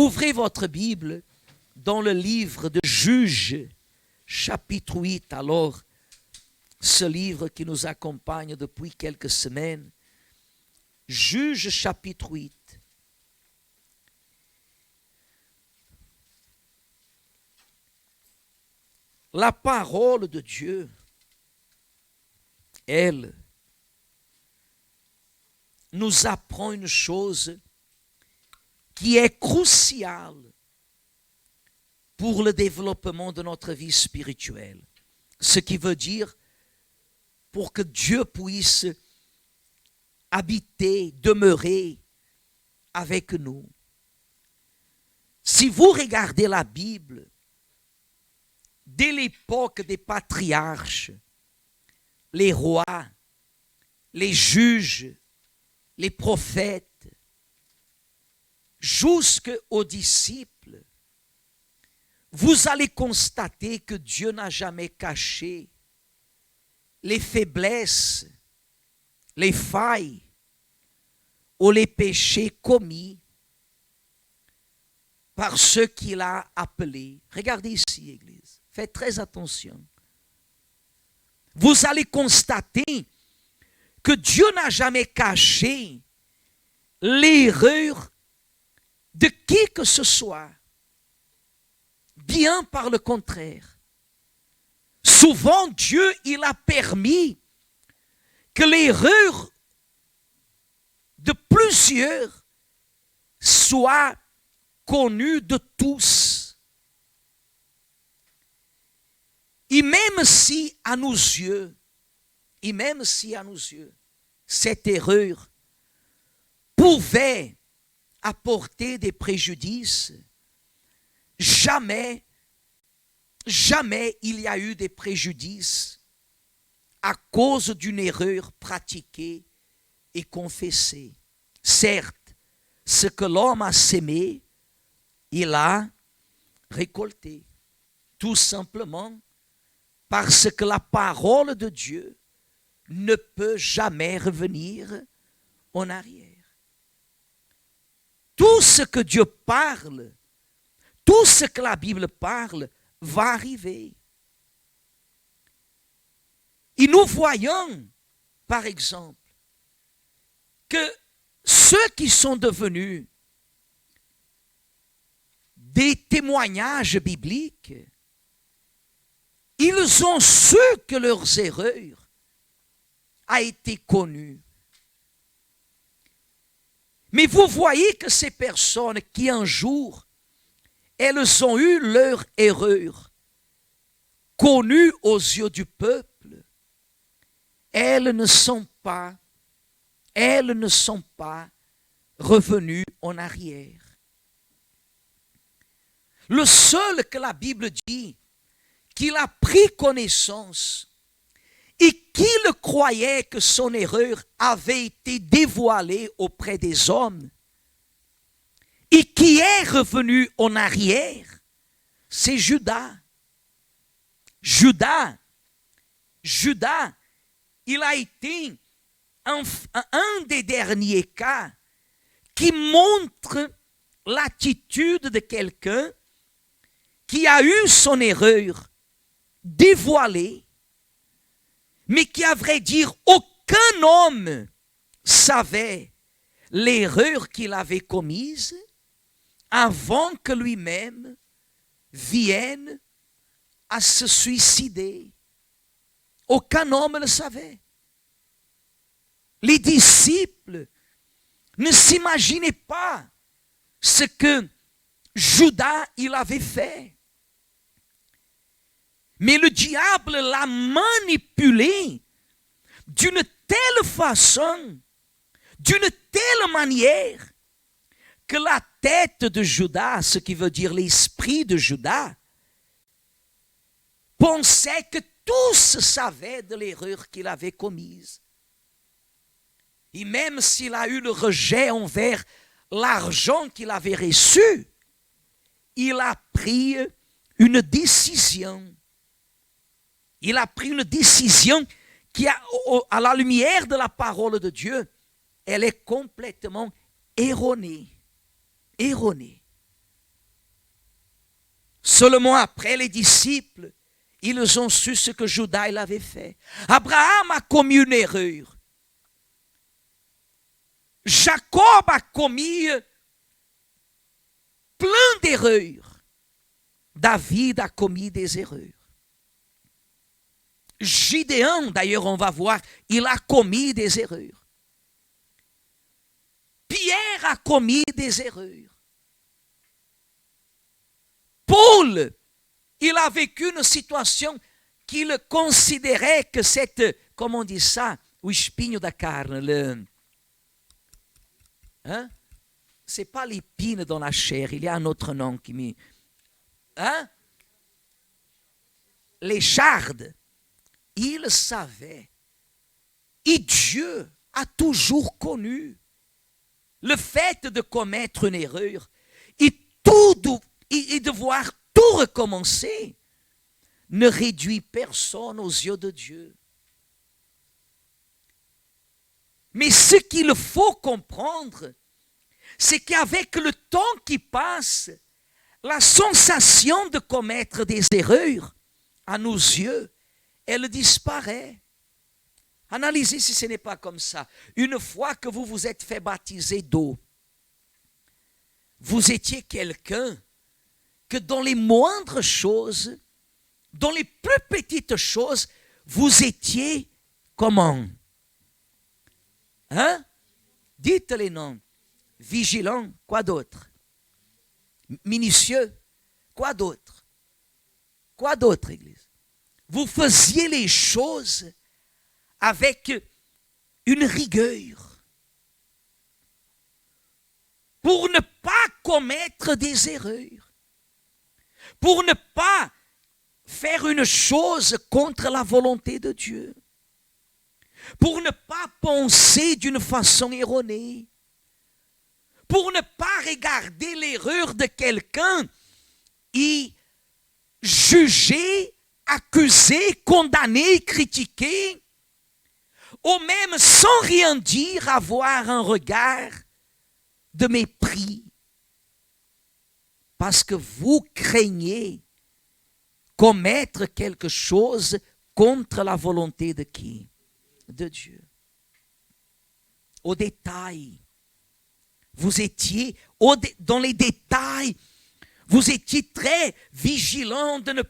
Ouvrez votre Bible dans le livre de Juges, chapitre 8. Alors, ce livre qui nous accompagne depuis quelques semaines. Juges, chapitre 8. La parole de Dieu, elle, nous apprend une chose qui est cruciale pour le développement de notre vie spirituelle. Ce qui veut dire pour que Dieu puisse habiter, demeurer avec nous. Si vous regardez la Bible, dès l'époque des patriarches, les rois, les juges, les prophètes, jusqu'aux disciples, vous allez constater que Dieu n'a jamais caché les faiblesses, les failles ou les péchés commis par ceux qu'il a appelés. Regardez ici, Église. Faites très attention. Vous allez constater que Dieu n'a jamais caché l'erreur de qui que ce soit. Bien par le contraire. Souvent, Dieu, il a permis que l'erreur de plusieurs soit connue de tous. Et même si à nos yeux, cette erreur pouvait apporter des préjudices, jamais il y a eu des préjudices à cause d'une erreur pratiquée et confessée. Certes, ce que l'homme a sémé, il a récolté. Tout simplement parce que la parole de Dieu ne peut jamais revenir en arrière. Tout ce que Dieu parle, tout ce que la Bible parle, va arriver. Et nous voyons, par exemple, que ceux qui sont devenus des témoignages bibliques, ils ont su que leurs erreurs a été connue. Mais vous voyez que ces personnes qui un jour, elles ont eu leur erreur connue aux yeux du peuple, elles ne sont pas revenues en arrière. Le seul que la Bible dit qu'il a pris connaissance et qu'il croyait que son erreur avait été dévoilée auprès des hommes et qui est revenu en arrière, c'est Judas. Judas, il a été un des derniers cas qui montre l'attitude de quelqu'un qui a eu son erreur dévoilée, mais qui, à vrai dire, aucun homme savait l'erreur qu'il avait commise avant que lui-même vienne à se suicider. Aucun homme ne le savait. Les disciples ne s'imaginaient pas ce que Judas il avait fait. Mais le diable l'a manipulé d'une telle façon, d'une telle manière, que la tête de Judas, ce qui veut dire l'esprit de Judas, pensait que tous savaient de l'erreur qu'il avait commise. Et même s'il a eu le rejet envers l'argent qu'il avait reçu, il a pris une décision. Il a pris une décision qui, à la lumière de la parole de Dieu, elle est complètement erronée. Erronée. Seulement après, les disciples, ils ont su ce que Judas il avait fait. Abraham a commis une erreur. Jacob a commis plein d'erreurs. David a commis des erreurs. Gideon, d'ailleurs, on va voir, il a commis des erreurs. Pierre a commis des erreurs. Paul, il a vécu une situation qu'il considérait que cette, comment on dit ça, o espinho da carne, le, hein? C'est pas l'épine dans la chair, il y a un autre nom qui me... Hein? L'écharde. Il savait. Et Dieu a toujours connu le fait de commettre une erreur et devoir tout recommencer ne réduit personne aux yeux de Dieu. Mais ce qu'il faut comprendre, c'est qu'avec le temps qui passe, la sensation de commettre des erreurs, à nos yeux, elle disparaît. Analysez si ce n'est pas comme ça. Une fois que vous vous êtes fait baptiser d'eau, vous étiez quelqu'un que dans les moindres choses, dans les plus petites choses, vous étiez comment? Hein? Dites les noms. Vigilant, quoi d'autre? Minutieux, quoi d'autre? Quoi d'autre, Église? Vous faisiez les choses avec une rigueur pour ne pas commettre des erreurs, pour ne pas faire une chose contre la volonté de Dieu, pour ne pas penser d'une façon erronée, pour ne pas regarder l'erreur de quelqu'un et juger, accuser, condamner, critiquer, ou même sans rien dire avoir un regard de mépris, parce que vous craignez commettre quelque chose contre la volonté de qui? De Dieu. Au détail. Vous étiez dans les détails. Vous étiez très vigilant de ne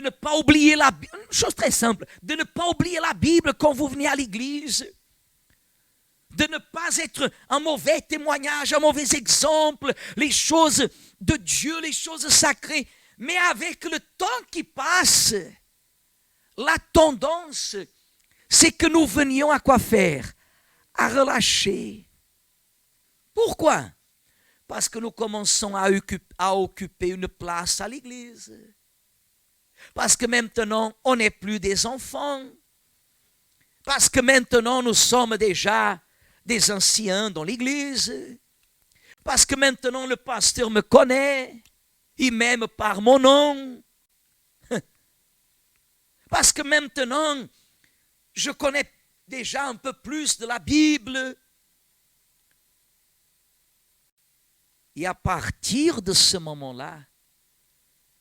pas oublier la Bible. Une chose très simple. De ne pas oublier la Bible quand vous venez à l'église. De ne pas être un mauvais témoignage, un mauvais exemple. Les choses de Dieu, les choses sacrées. Mais avec le temps qui passe, la tendance, c'est que nous venions à quoi faire? À relâcher. Pourquoi? Parce que nous commençons à occuper une place à l'église. Parce que maintenant, on n'est plus des enfants. Parce que maintenant, nous sommes déjà des anciens dans l'église. Parce que maintenant, le pasteur me connaît. Il m'aime par mon nom. Parce que maintenant, je connais déjà un peu plus de la Bible. Et à partir de ce moment-là,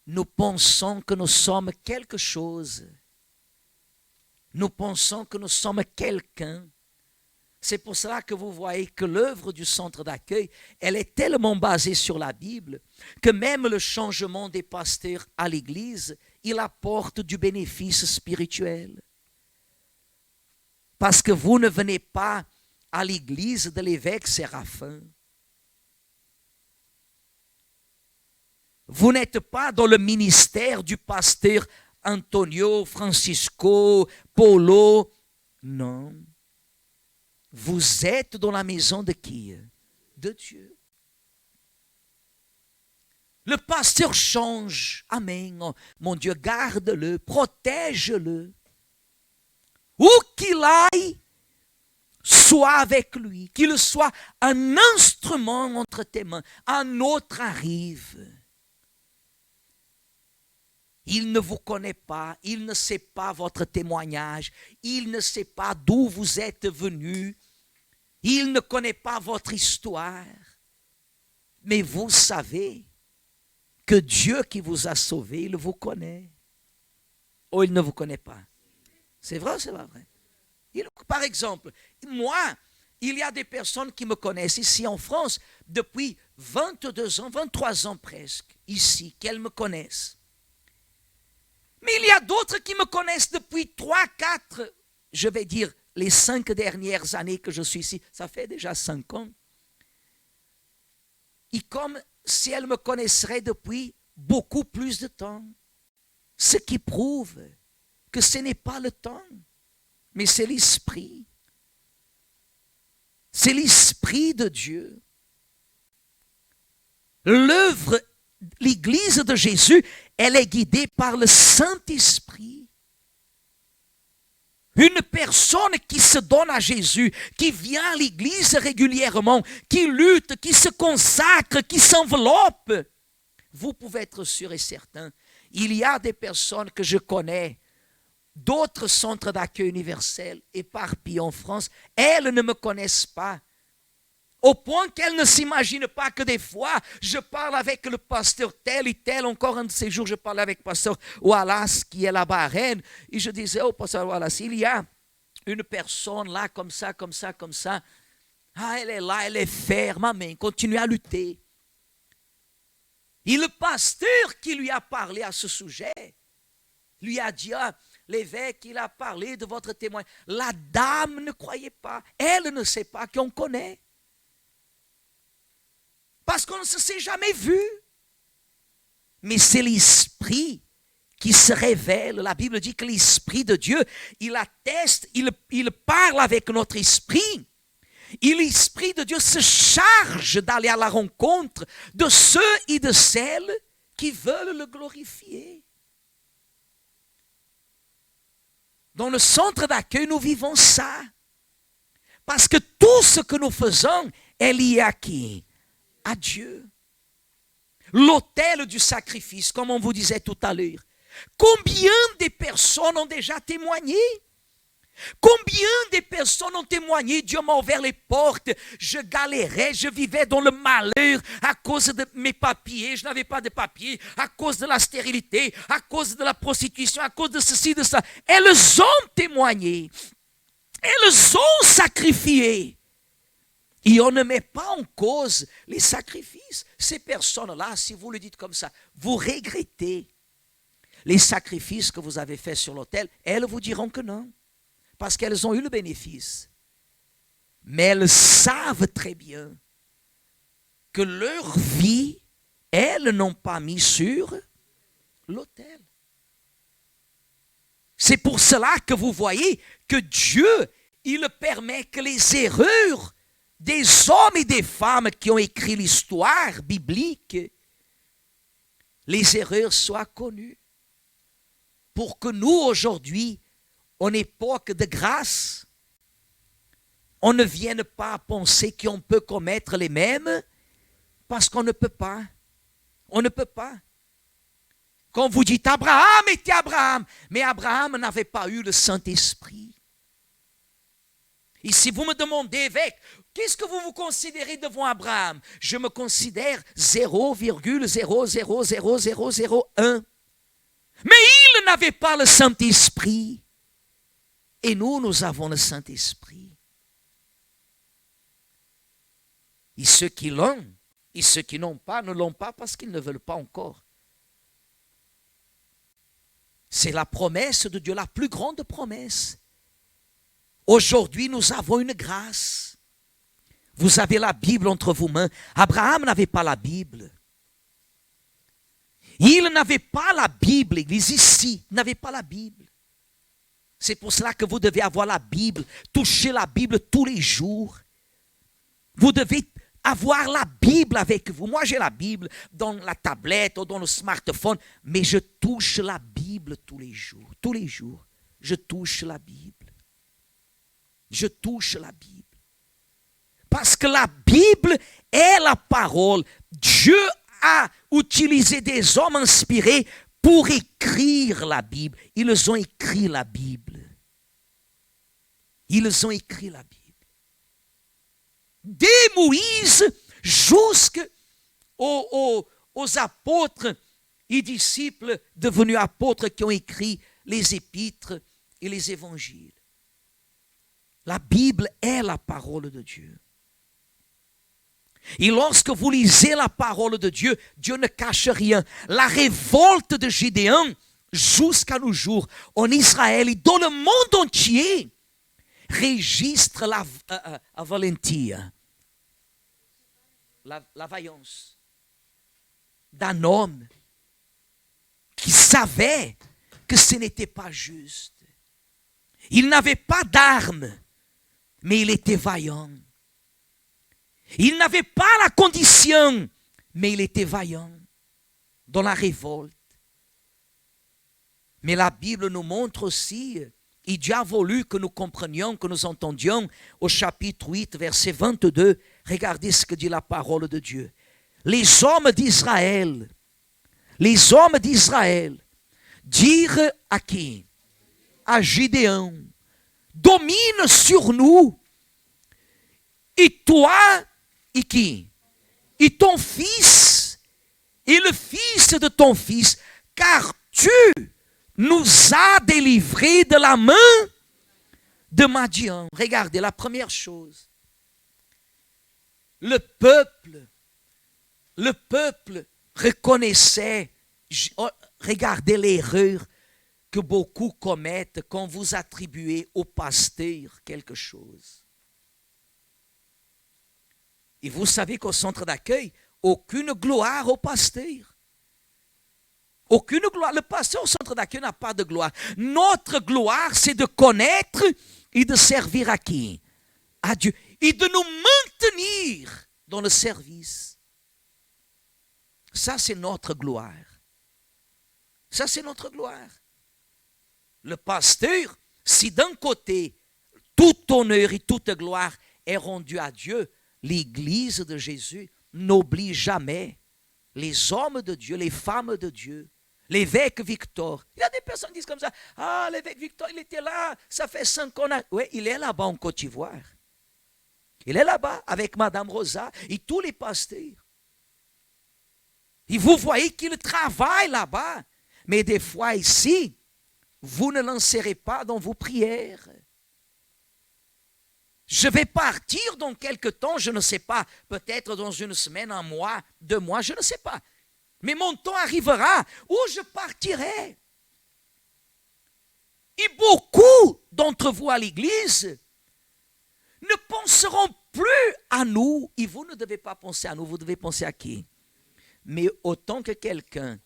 nous pensons que nous sommes quelque chose. Nous pensons que nous sommes quelqu'un. C'est pour cela que vous voyez que l'œuvre du centre d'accueil, elle est tellement basée sur la Bible que même le changement des pasteurs à l'église, il apporte du bénéfice spirituel. Parce que vous ne venez pas à l'église de l'évêque Séraphin. Vous n'êtes pas dans le ministère du pasteur Antonio, Francisco, Paulo. Non. Vous êtes dans la maison de qui? De Dieu. Le pasteur change. Amen. Oh, mon Dieu, garde-le, protège-le. Où qu'il aille, sois avec lui. Qu'il soit un instrument entre tes mains. Un autre arrive. Il ne vous connaît pas, il ne sait pas votre témoignage, il ne sait pas d'où vous êtes venu, il ne connaît pas votre histoire. Mais vous savez que Dieu qui vous a sauvé, il vous connaît. Ou il ne vous connaît pas. C'est vrai ou c'est pas vrai? Par exemple, moi, il y a des personnes qui me connaissent ici en France depuis 22 ans, 23 ans presque, ici, qu'elles me connaissent. Mais il y a d'autres qui me connaissent depuis 3, 4, je vais dire, les 5 dernières années que je suis ici. Ça fait déjà 5 ans. Et comme si elles me connaisseraient depuis beaucoup plus de temps. Ce qui prouve que ce n'est pas le temps, mais c'est l'Esprit. C'est l'Esprit de Dieu. L'œuvre, l'Église de Jésus, elle est guidée par le Saint-Esprit. Une personne qui se donne à Jésus, qui vient à l'Église régulièrement, qui lutte, qui se consacre, qui s'enveloppe, vous pouvez être sûr et certain, il y a des personnes que je connais, d'autres centres d'accueil universels éparpillés en France, elles ne me connaissent pas. Au point qu'elles ne s'imaginent pas que des fois, je parle avec le pasteur tel et tel. Encore un de ces jours, je parlais avec le pasteur Wallace, qui est là-bas à Rennes. Et je disais au pasteur Wallace, il y a une personne là, comme ça, comme ça, comme ça. Ah, elle est là, elle est ferme, amen, continue à lutter. Et le pasteur qui lui a parlé à ce sujet, lui a dit, ah, l'évêque, il a parlé de votre témoin. La dame ne croyait pas, elle ne sait pas qu'on connaît. Parce qu'on ne s'est jamais vu. Mais c'est l'Esprit qui se révèle. La Bible dit que l'Esprit de Dieu, il atteste, il parle avec notre esprit. Et l'Esprit de Dieu se charge d'aller à la rencontre de ceux et de celles qui veulent le glorifier. Dans le centre d'accueil, nous vivons ça. Parce que tout ce que nous faisons est lié à qui? À Dieu. L'autel du sacrifice, comme on vous disait tout à l'heure. Combien de personnes ont déjà témoigné? Combien de personnes ont témoigné? Dieu m'a ouvert les portes, je galérais, je vivais dans le malheur à cause de mes papiers, je n'avais pas de papiers, à cause de la stérilité, à cause de la prostitution, à cause de ceci, de ça. Elles ont témoigné, elles ont sacrifié. Et on ne met pas en cause les sacrifices. Ces personnes-là, si vous le dites comme ça, vous regrettez les sacrifices que vous avez faits sur l'autel. Elles vous diront que non, parce qu'elles ont eu le bénéfice. Mais elles savent très bien que leur vie, elles n'ont pas mis sur l'autel. C'est pour cela que vous voyez que Dieu, il permet que les erreurs des hommes et des femmes qui ont écrit l'histoire biblique, les erreurs soient connues. Pour que nous, aujourd'hui, en époque de grâce, on ne vienne pas à penser qu'on peut commettre les mêmes, parce qu'on ne peut pas. On ne peut pas. Quand vous dites Abraham était Abraham, mais Abraham n'avait pas eu le Saint-Esprit. Et si vous me demandez, évêque, qu'est-ce que vous vous considérez devant Abraham? Je me considère 0,0000001. Mais il n'avait pas le Saint-Esprit. Et nous avons le Saint-Esprit. Et ceux qui l'ont, et ceux qui n'ont pas, ne l'ont pas parce qu'ils ne veulent pas encore. C'est la promesse de Dieu, la plus grande promesse. Aujourd'hui, nous avons une grâce. Vous avez la Bible entre vos mains. Abraham n'avait pas la Bible. Il n'avait pas la Bible, l'église ici, n'avait pas la Bible. C'est pour cela que vous devez avoir la Bible, toucher la Bible tous les jours. Vous devez avoir la Bible avec vous. Moi, j'ai la Bible dans la tablette ou dans le smartphone, mais je touche la Bible tous les jours. Tous les jours, je touche la Bible. Je touche la Bible. Parce que la Bible est la parole. Dieu a utilisé des hommes inspirés pour écrire la Bible. Ils ont écrit la Bible. Ils ont écrit la Bible. Dès Moïse jusqu'au aux apôtres et disciples devenus apôtres qui ont écrit les épîtres et les évangiles. La Bible est la parole de Dieu. Et lorsque vous lisez la parole de Dieu, Dieu ne cache rien. La révolte de Gédéon, jusqu'à nos jours, en Israël et dans le monde entier, registre la valentia, la vaillance d'un homme qui savait que ce n'était pas juste. Il n'avait pas d'armes, mais il était vaillant. Il n'avait pas la condition, mais il était vaillant dans la révolte. Mais la Bible nous montre aussi, et Dieu a voulu que nous comprenions, que nous entendions, au chapitre 8, verset 22, regardez ce que dit la parole de Dieu. Les hommes d'Israël dirent à qui? À Gédéon, domine sur nous, et toi, et qui? Et ton fils, et le fils de ton fils, car tu nous as délivrés de la main de Madian. Regardez, la première chose, le peuple reconnaissait, regardez l'erreur que beaucoup commettent quand vous attribuez au pasteur quelque chose. Et vous savez qu'au centre d'accueil, aucune gloire au pasteur. Aucune gloire. Le pasteur au centre d'accueil n'a pas de gloire. Notre gloire, c'est de connaître et de servir à qui? À Dieu. Et de nous maintenir dans le service. Ça, c'est notre gloire. Ça, c'est notre gloire. Le pasteur, si d'un côté, tout honneur et toute gloire est rendu à Dieu, l'Église de Jésus n'oublie jamais les hommes de Dieu, les femmes de Dieu, l'évêque Victor. Il y a des personnes qui disent comme ça, ah, l'évêque Victor, il était là, ça fait 5 ans. Oui, il est là-bas en Côte d'Ivoire. Il est là-bas avec Madame Rosa et tous les pasteurs. Et vous voyez qu'il travaille là-bas. Mais des fois ici, vous ne l'insérez pas dans vos prières. Je vais partir dans quelque temps, je ne sais pas, peut-être dans une semaine, un mois, 2 mois, je ne sais pas. Mais mon temps arrivera où je partirai. Et beaucoup d'entre vous à l'église ne penseront plus à nous. Et vous ne devez pas penser à nous, vous devez penser à qui? Mais autant que quelqu'un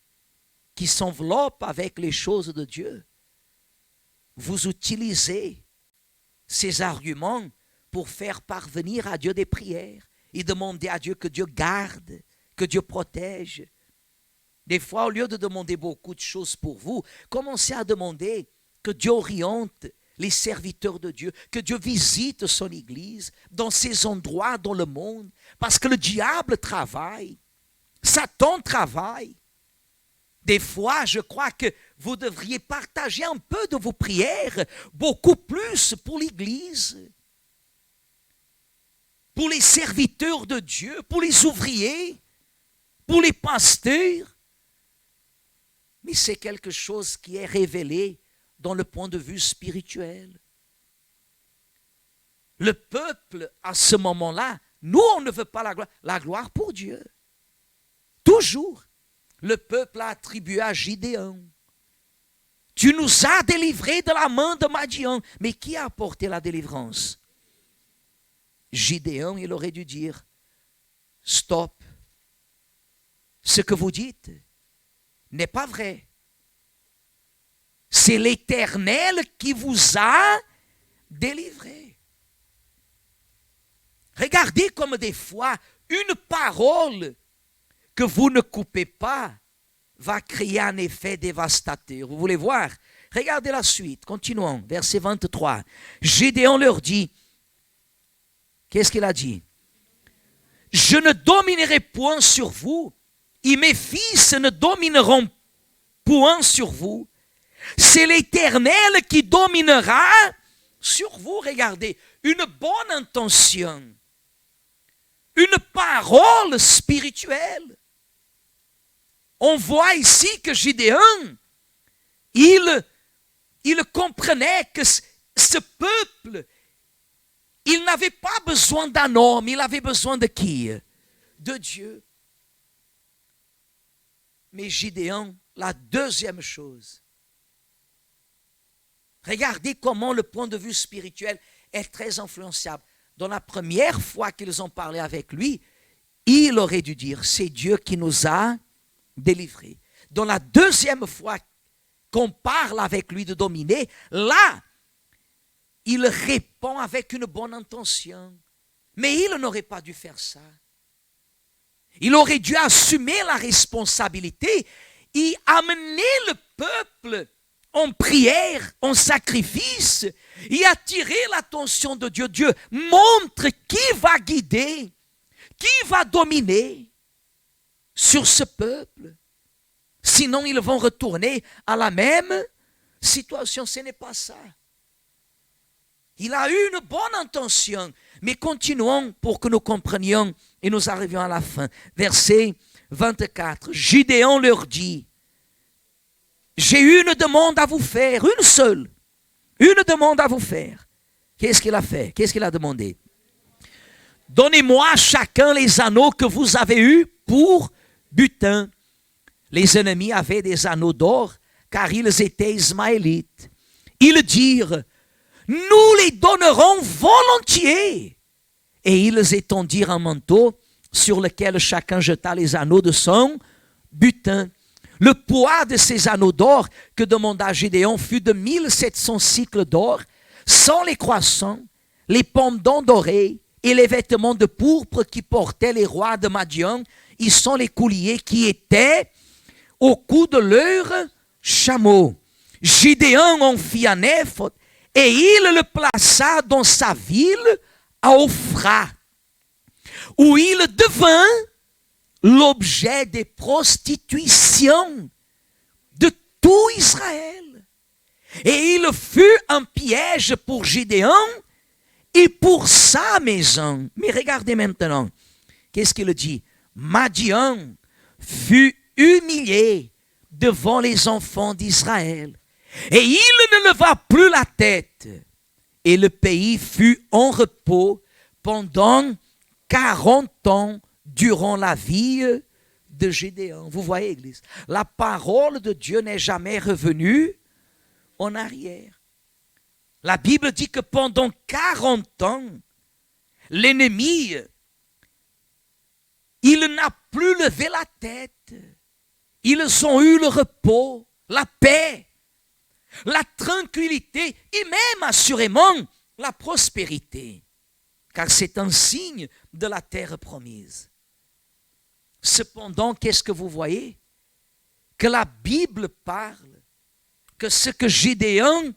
qui s'enveloppe avec les choses de Dieu, vous utilisez ces arguments pour faire parvenir à Dieu des prières et demander à Dieu que Dieu garde, que Dieu protège. Des fois, au lieu de demander beaucoup de choses pour vous, commencez à demander que Dieu oriente les serviteurs de Dieu, que Dieu visite son Église dans ces endroits dans le monde, parce que le diable travaille, Satan travaille. Des fois, je crois que vous devriez partager un peu de vos prières, beaucoup plus pour l'Église, pour les serviteurs de Dieu, pour les ouvriers, pour les pasteurs. Mais c'est quelque chose qui est révélé dans le point de vue spirituel. Le peuple, à ce moment-là, nous, on ne veut pas la gloire pour Dieu. Toujours. Le peuple a attribué à Gédéon. Tu nous as délivrés de la main de Madian. Mais qui a apporté la délivrance? Gédéon, il aurait dû dire, stop. Ce que vous dites n'est pas vrai. C'est l'Éternel qui vous a délivrés. Regardez comme des fois, une parole que vous ne coupez pas va créer un effet dévastateur. Vous voulez voir? Regardez la suite. Continuons. Verset 23. Gédéon leur dit, qu'est-ce qu'il a dit? Je ne dominerai point sur vous, et mes fils ne domineront point sur vous. C'est l'Éternel qui dominera sur vous. Regardez, une bonne intention, une parole spirituelle. on voit ici que Gédéon, il comprenait que ce peuple, il n'avait pas besoin d'un homme, il avait besoin de qui? De Dieu. Mais Gédéon, la deuxième chose, regardez comment le point de vue spirituel est très influençable. Dans la première fois qu'ils ont parlé avec lui, il aurait dû dire, c'est Dieu qui nous a délivrés. Dans la deuxième fois qu'on parle avec lui de dominer, là, il répond avec une bonne intention. Mais il n'aurait pas dû faire ça. Il aurait dû assumer la responsabilité et amener le peuple en prière, en sacrifice, et attirer l'attention de Dieu. Dieu montre qui va guider, qui va dominer sur ce peuple. Sinon, ils vont retourner à la même situation. Ce n'est pas ça. Il a eu une bonne intention, mais continuons pour que nous comprenions et nous arrivions à la fin. Verset 24. Gédéon leur dit, j'ai une demande à vous faire, une seule. Une demande à vous faire. Qu'est-ce qu'il a fait? Qu'est-ce qu'il a demandé? Donnez-moi chacun les anneaux que vous avez eus pour butin. Les ennemis avaient des anneaux d'or, car ils étaient ismaélites. Ils dirent, nous les donnerons volontiers. Et ils étendirent un manteau sur lequel chacun jeta les anneaux de son butin. Le poids de ces anneaux d'or que demanda Gédéon fut de 1700 cycles d'or, sans les croissants, les pendants dorés et les vêtements de pourpre qui portaient les rois de Madian. Ils sont les couliers qui étaient au cou de leurs chameaux. Gédéon en fit un éphod et il le plaça dans sa ville à Ophra, où il devint l'objet des prostitutions de tout Israël. Et il fut un piège pour Gédéon et pour sa maison. Mais regardez maintenant, qu'est-ce qu'il dit? Madian fut humilié devant les enfants d'Israël. Et il ne leva plus la tête. Et le pays fut en repos pendant 40 ans durant la vie de Gédéon. Vous voyez, Église, la parole de Dieu n'est jamais revenue en arrière. La Bible dit que pendant 40 ans, l'ennemi, il n'a plus levé la tête. Ils ont eu le repos, la paix, la tranquillité et même assurément la prospérité, car c'est un signe de la terre promise. Cependant, qu'est-ce que vous voyez? Que la Bible parle que ce que Gédéon,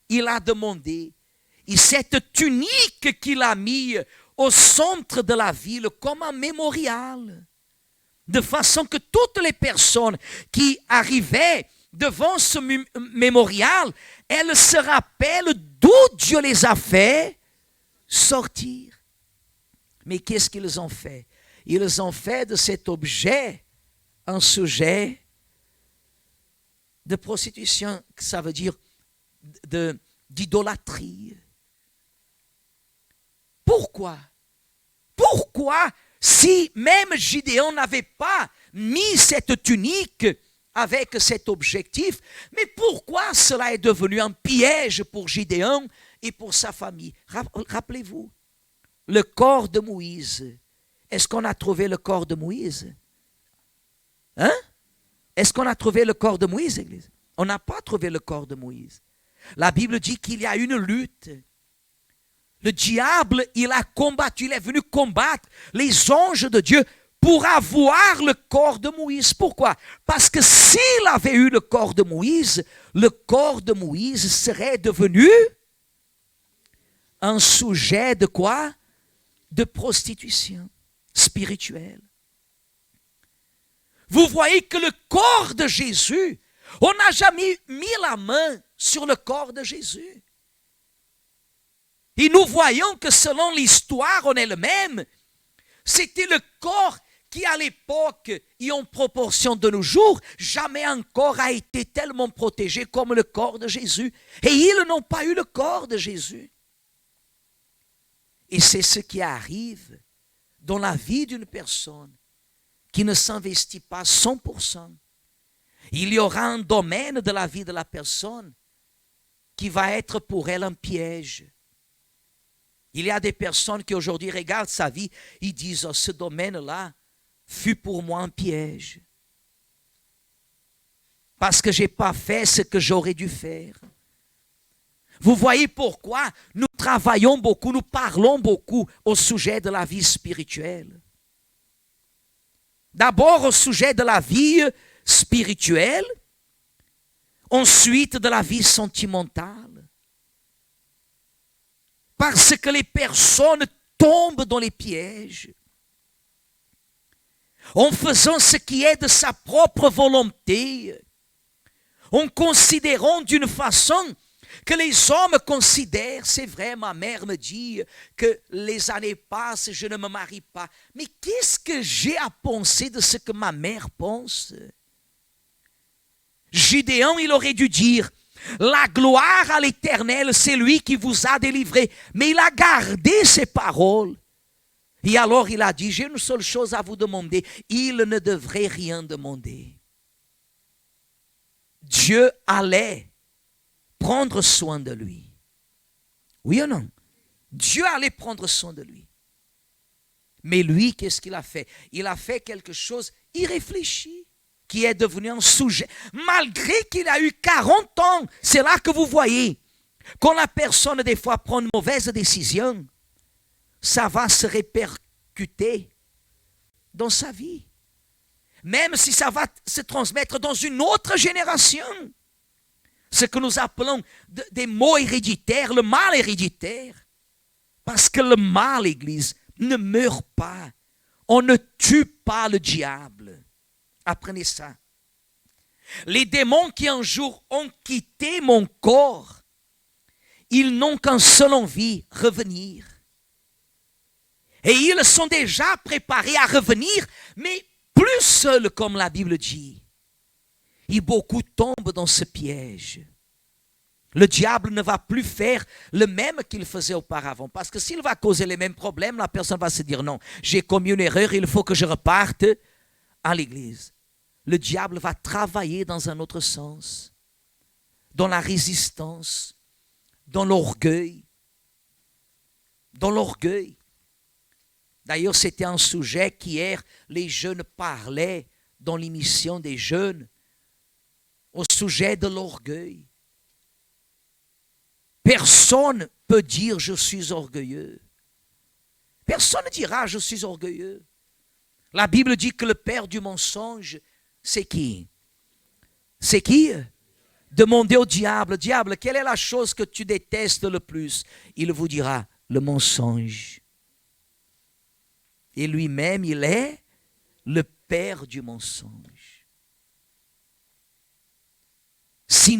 il a demandé, et cette tunique qu'il a mis au centre de la ville comme un mémorial, de façon que toutes les personnes qui arrivaient devant ce mémorial, elles se rappellent d'où Dieu les a fait sortir. Mais qu'est-ce qu'ils ont fait? Ils ont fait de cet objet un sujet de prostitution, ça veut dire d'idolâtrie. Pourquoi? Pourquoi, si même Gédéon n'avait pas mis cette tunique avec cet objectif, mais pourquoi cela est devenu un piège pour Gédéon et pour sa famille? Rappelez-vous, le corps de Moïse. Est-ce qu'on a trouvé le corps de Moïse? Hein? Est-ce qu'on a trouvé le corps de Moïse, Église? On n'a pas trouvé le corps de Moïse. La Bible dit qu'il y a une lutte. Le diable, il a combattu, il est venu combattre les anges de Dieu pour avoir le corps de Moïse. Pourquoi? Parce que s'il avait eu le corps de Moïse serait devenu un sujet de quoi? De prostitution spirituelle. Vous voyez que le corps de Jésus, on n'a jamais mis la main sur le corps de Jésus. Et nous voyons que selon l'histoire en elle-même, c'était le corps qui à l'époque et en proportion de nos jours, jamais encore a été tellement protégé comme le corps de Jésus. Et ils n'ont pas eu le corps de Jésus. Et c'est ce qui arrive dans la vie d'une personne qui ne s'investit pas 100%. Il y aura un domaine de la vie de la personne qui va être pour elle un piège. Il y a des personnes qui aujourd'hui regardent sa vie, ils disent oh, ce domaine-là fut pour moi un piège. Parce que je n'ai pas fait ce que j'aurais dû faire. Vous voyez pourquoi nous travaillons beaucoup, nous parlons beaucoup au sujet de la vie spirituelle. D'abord au sujet de la vie spirituelle, ensuite de la vie sentimentale. Parce que les personnes tombent dans les pièges. En faisant ce qui est de sa propre volonté, en considérant d'une façon que les hommes considèrent, c'est vrai, ma mère me dit que les années passent, je ne me marie pas. Mais qu'est-ce que j'ai à penser de ce que ma mère pense? Gédéon, il aurait dû dire, la gloire à l'Éternel, c'est lui qui vous a délivré. Mais il a gardé ses paroles. Et alors il a dit, j'ai une seule chose à vous demander, il ne devrait rien demander. Dieu allait prendre soin de lui. Oui ou non? Dieu allait prendre soin de lui. Mais lui, qu'est-ce qu'il a fait? Il a fait quelque chose irréfléchi, qui est devenu un sujet. Malgré qu'il a eu 40 ans, c'est là que vous voyez, quand la personne des fois prend une mauvaise décision, ça va se répercuter dans sa vie. Même si ça va se transmettre dans une autre génération. Ce que nous appelons des maux héréditaires, le mal héréditaire. Parce que le mal, Église, ne meurt pas. On ne tue pas le diable. Apprenez ça. Les démons qui un jour ont quitté mon corps, ils n'ont qu'une seule envie, revenir. Et ils sont déjà préparés à revenir, mais plus seuls comme la Bible dit. Et beaucoup tombent dans ce piège. Le diable ne va plus faire le même qu'il faisait auparavant. Parce que s'il va causer les mêmes problèmes, la personne va se dire non, j'ai commis une erreur, il faut que je reparte à l'église. Le diable va travailler dans un autre sens, dans la résistance, dans l'orgueil. Dans l'orgueil. D'ailleurs, c'était un sujet qu'hier, les jeunes parlaient dans l'émission des jeunes, au sujet de l'orgueil. Personne ne peut dire je suis orgueilleux. Personne ne dira je suis orgueilleux. La Bible dit que le père du mensonge, c'est qui? C'est qui? Demandez au diable, diable, quelle est la chose que tu détestes le plus? Il vous dira, le mensonge. Et lui-même, il est le père du mensonge. Si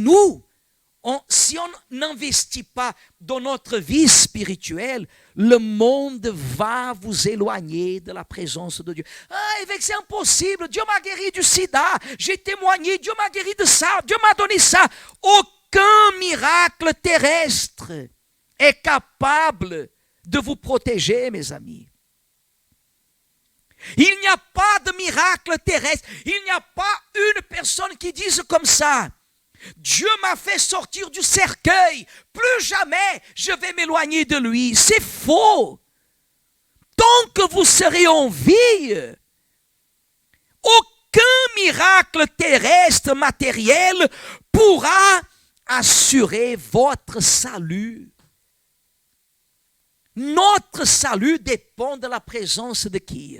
on n'investit pas dans notre vie spirituelle, le monde va vous éloigner de la présence de Dieu. Ah, évêque, c'est impossible. Dieu m'a guéri du sida. J'ai témoigné. Dieu m'a guéri de ça. Dieu m'a donné ça. Aucun miracle terrestre est capable de vous protéger, mes amis. Il n'y a pas de miracle terrestre. Il n'y a pas une personne qui dise comme ça. Dieu m'a fait sortir du cercueil. Plus jamais je vais m'éloigner de lui. C'est faux. Tant que vous serez en vie, aucun miracle terrestre matériel pourra assurer votre salut. Notre salut dépend de la présence de qui?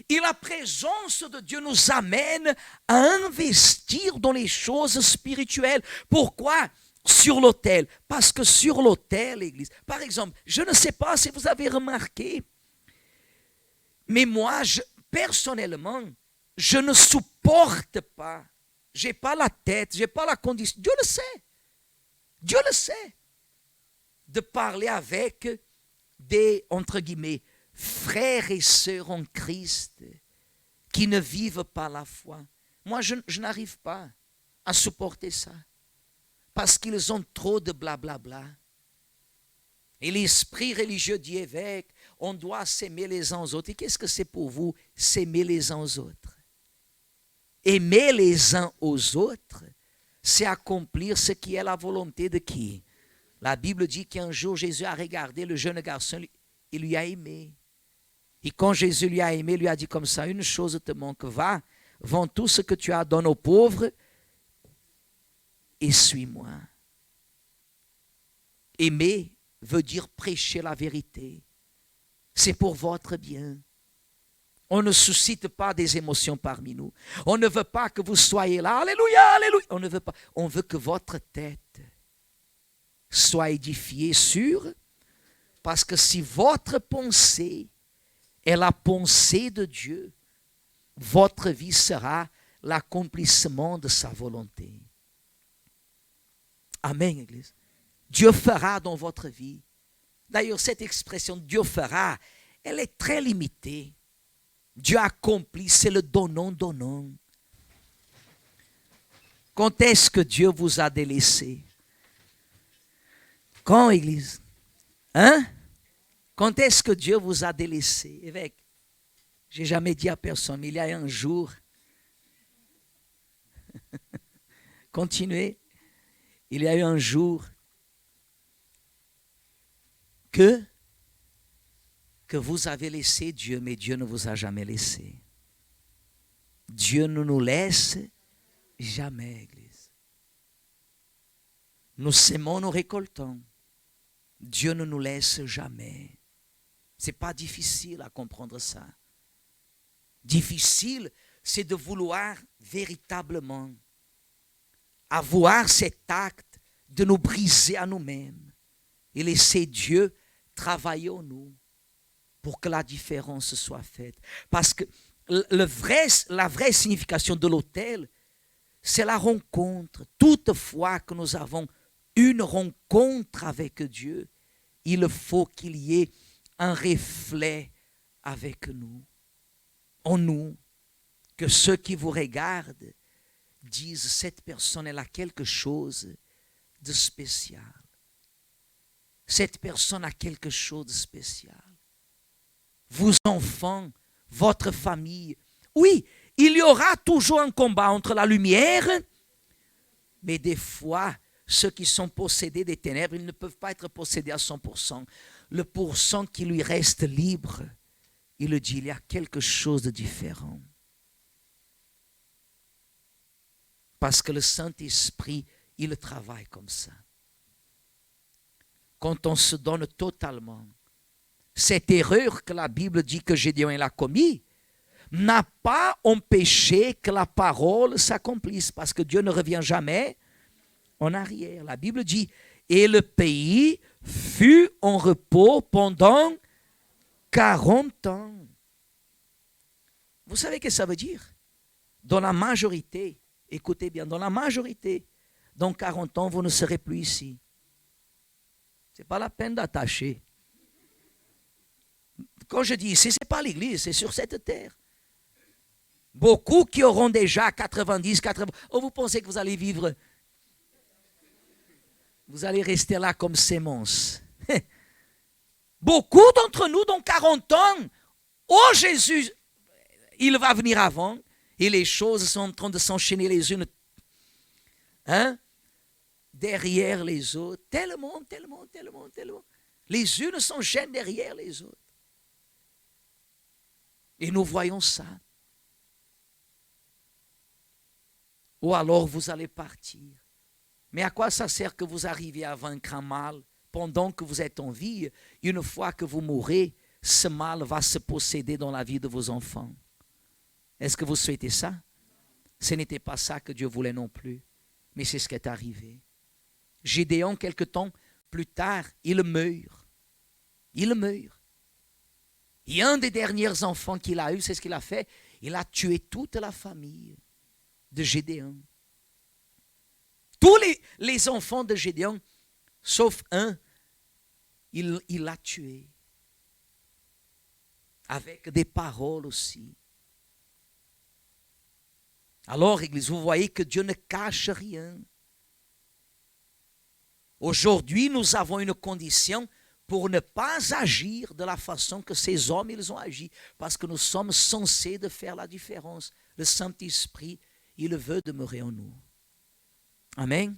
Et la présence de Dieu nous amène à investir dans les choses spirituelles. Pourquoi? Sur l'autel. Parce que sur l'autel, l'Église, par exemple, je ne sais pas si vous avez remarqué, mais moi, personnellement, je ne supporte pas, je n'ai pas la tête, je n'ai pas la condition, Dieu le sait, de parler avec des, entre guillemets, frères et sœurs en Christ qui ne vivent pas la foi. Moi, je n'arrive pas à supporter ça. Parce qu'ils ont trop de blablabla. Et l'esprit religieux dit, évêque, on doit s'aimer les uns aux autres. Et qu'est-ce que c'est pour vous, s'aimer les uns aux autres? Aimer les uns aux autres, c'est accomplir ce qui est la volonté de qui? La Bible dit qu'un jour, Jésus a regardé le jeune garçon et lui a aimé. Et quand Jésus lui a aimé, il lui a dit comme ça, une chose te manque, va, vends tout ce que tu as, donne aux pauvres et suis-moi. Aimer veut dire prêcher la vérité. C'est pour votre bien. On ne suscite pas des émotions parmi nous. On ne veut pas que vous soyez là, alléluia, alléluia. On ne veut pas. On veut que votre tête soit édifiée sur, parce que si votre pensée est la pensée de Dieu, votre vie sera l'accomplissement de sa volonté. Amen, Église. Dieu fera dans votre vie. D'ailleurs, cette expression Dieu fera, elle est très limitée. Dieu accomplit, c'est le donnant. Quand est-ce que Dieu vous a délaissé? Quand, Église? Hein? Quand est-ce que Dieu vous a délaissé? Évêque, je n'ai jamais dit à personne, mais il y a un jour, continuez, il y a eu un jour que vous avez laissé Dieu, mais Dieu ne vous a jamais laissé. Dieu ne nous laisse jamais, Église. Nous sémons, nous récoltons. Dieu ne nous laisse jamais. Ce n'est pas difficile à comprendre ça. Difficile, c'est de vouloir véritablement avoir cet acte de nous briser à nous-mêmes et laisser Dieu travailler en nous pour que la différence soit faite. Parce que la vraie signification de l'autel, c'est la rencontre. Toutefois que nous avons une rencontre avec Dieu, il faut qu'il y ait un reflet avec nous, en nous, que ceux qui vous regardent disent cette personne elle a quelque chose de spécial. Cette personne a quelque chose de spécial. Vos enfants, votre famille. Oui, il y aura toujours un combat entre la lumière, mais des fois, ceux qui sont possédés des ténèbres, ils ne peuvent pas être possédés à 100%. Le pourcent qui lui reste libre, il le dit, il y a quelque chose de différent. Parce que le Saint-Esprit, il travaille comme ça. Quand on se donne totalement, cette erreur que la Bible dit que Gédéon a commis n'a pas empêché que la parole s'accomplisse, parce que Dieu ne revient jamais en arrière. La Bible dit, et le pays fut en repos pendant 40 ans. Vous savez ce que ça veut dire? Dans la majorité, écoutez bien, dans la majorité, dans 40 ans, vous ne serez plus ici. Ce n'est pas la peine d'attacher. Quand je dis ici, ce n'est pas l'église, c'est sur cette terre. Beaucoup qui auront déjà 90, 80... Oh, vous pensez que vous allez vivre... Vous allez rester là comme sémence. Beaucoup d'entre nous, dans 40 ans, oh Jésus, il va venir avant, et les choses sont en train de s'enchaîner les unes derrière les autres. Tellement. Les unes s'enchaînent derrière les autres. Et nous voyons ça. Ou alors vous allez partir. Mais à quoi ça sert que vous arriviez à vaincre un mal pendant que vous êtes en vie? Une fois que vous mourrez, ce mal va se posséder dans la vie de vos enfants. Est-ce que vous souhaitez ça? Ce n'était pas ça que Dieu voulait non plus. Mais c'est ce qui est arrivé. Gédéon, quelque temps plus tard, il meurt. Et un des derniers enfants qu'il a eu, c'est ce qu'il a fait. Il a tué toute la famille de Gédéon. Tous les enfants de Gédéon, sauf un, il l'a tué. Avec des paroles aussi. Alors, Église, vous voyez que Dieu ne cache rien. Aujourd'hui, nous avons une condition pour ne pas agir de la façon que ces hommes ils ont agi, parce que nous sommes censés de faire la différence. Le Saint-Esprit, il veut demeurer en nous. Amen.